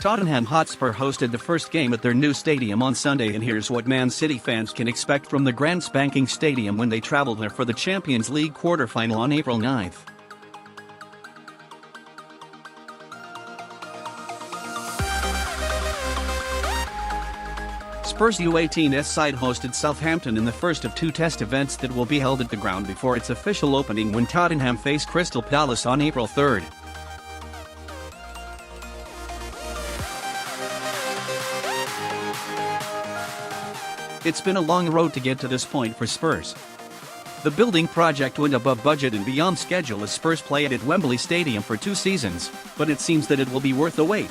Tottenham Hotspur hosted the first game at their new stadium on Sunday, and here's what Man City fans can expect from the grand-spanking stadium when they travel there for the Champions League quarter-final on April 9th. Spurs U18s side hosted Southampton in the first of two test events that will be held at the ground before its official opening when Tottenham face Crystal Palace on April 3rd. It's been a long road to get to this point for Spurs. The building project went above budget and beyond schedule as Spurs play at Wembley Stadium for 2 seasons, but it seems that it will be worth the wait.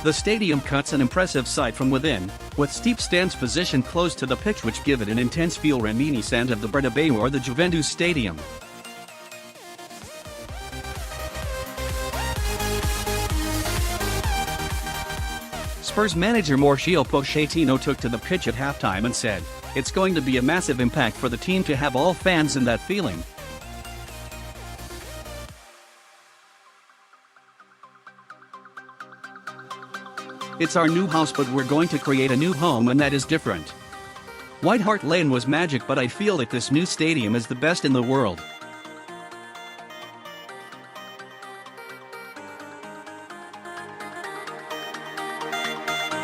The stadium cuts an impressive sight from within, with steep stands positioned close to the pitch which give it an intense feel reminiscent of the Bernabeu or the Juventus Stadium. Spurs manager Maurcio Pochettino took to the pitch at halftime and said, "It's going to be a massive impact for the team to have all fans in that feeling. It's our new house, but we're going to create a new home, and that is different. White Hart Lane was magic, but I feel that this new stadium is the best in the world.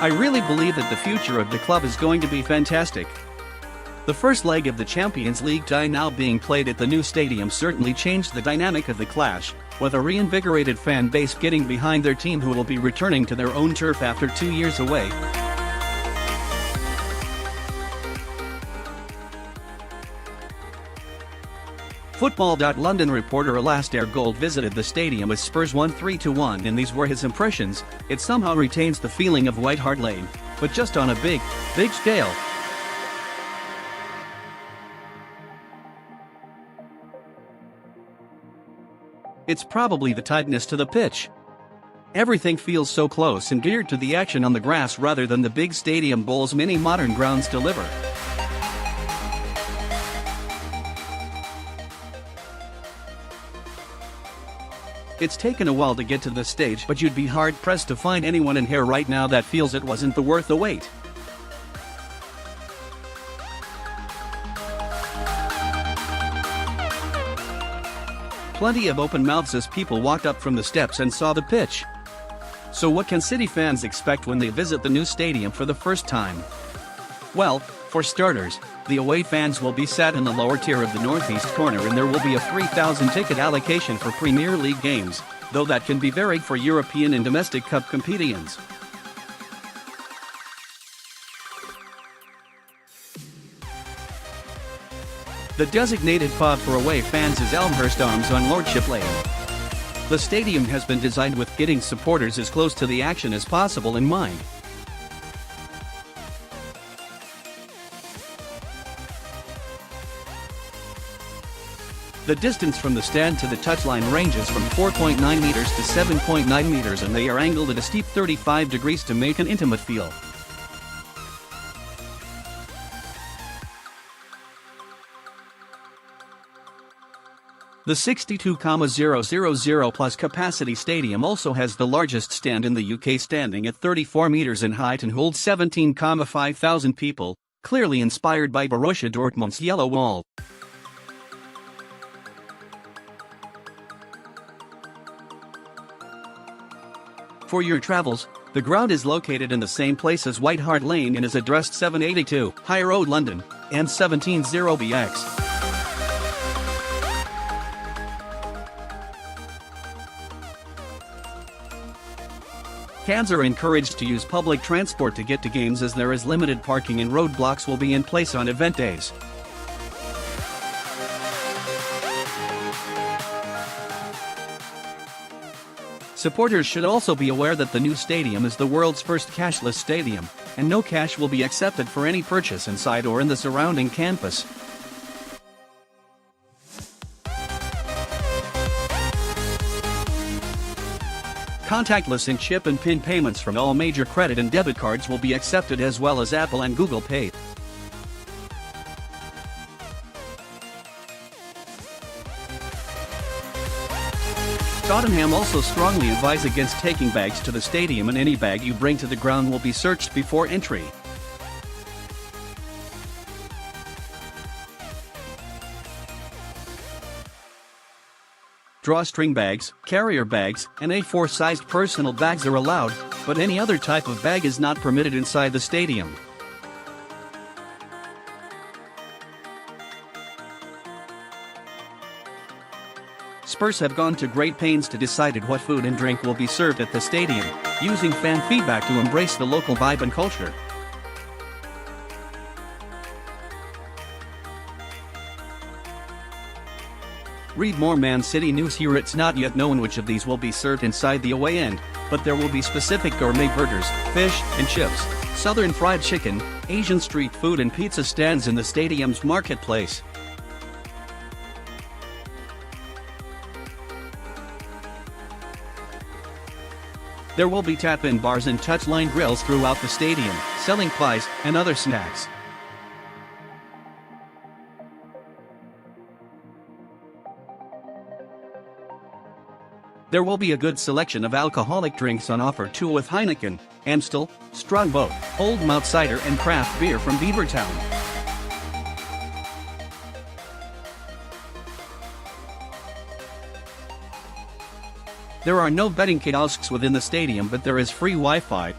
I really believe that the future of the club is going to be fantastic." The first leg of the Champions League tie now being played at the new stadium certainly changed the dynamic of the clash, with a reinvigorated fan base getting behind their team who will be returning to their own turf after 2 years away. Football.London reporter Alasdair Gold visited the stadium as Spurs won 3-1, and these were his impressions. It somehow retains the feeling of White Hart Lane, but just on a big scale. It's probably the tightness to the pitch. Everything feels so close and geared to the action on the grass rather than the big stadium bowls many modern grounds deliver. It's taken a while to get to this stage, but you'd be hard-pressed to find anyone in here right now that feels it wasn't worth the wait. Plenty of open mouths as people walked up from the steps and saw the pitch. So what can City fans expect when they visit the new stadium for the first time? Well, for starters, the away fans will be sat in the lower tier of the northeast corner, and there will be a 3,000 ticket allocation for Premier League games, though that can be varied for European and domestic cup competitions. The designated pod for away fans is Elmhurst Arms on Lordship Lane. The stadium has been designed with getting supporters as close to the action as possible in mind. The distance from the stand to the touchline ranges from 4.9 meters to 7.9 meters, and they are angled at a steep 35 degrees to make an intimate feel. The 62,000 plus capacity stadium also has the largest stand in the UK, standing at 34 meters in height and holds 17,500 people, clearly inspired by Borussia Dortmund's Yellow Wall. For your travels, the ground is located in the same place as White Hart Lane and is addressed 782 High Road, London, M170BX. Fans are encouraged to use public transport to get to games, as there is limited parking and roadblocks will be in place on event days. Supporters should also be aware that the new stadium is the world's first cashless stadium, and no cash will be accepted for any purchase inside or in the surrounding campus. Contactless and chip and PIN payments from all major credit and debit cards will be accepted, as well as Apple and Google Pay. Tottenham also strongly advise against taking bags to the stadium, and any bag you bring to the ground will be searched before entry. Drawstring bags, carrier bags, and A4-sized personal bags are allowed, but any other type of bag is not permitted inside the stadium. Spurs have gone to great pains to decide what food and drink will be served at the stadium, using fan feedback to embrace the local vibe and culture. Read more Man City news here. It's not yet known which of these will be served inside the away end, but there will be specific gourmet burgers, fish and chips, southern fried chicken, Asian street food and pizza stands in the stadium's marketplace. There will be tap-in bars and touchline grills throughout the stadium, selling pies and other snacks. There will be a good selection of alcoholic drinks on offer too, with Heineken, Amstel, Strongbow, Old Malt Cider and craft beer from Beavertown. There are no betting kiosks within the stadium, but there is free Wi-Fi,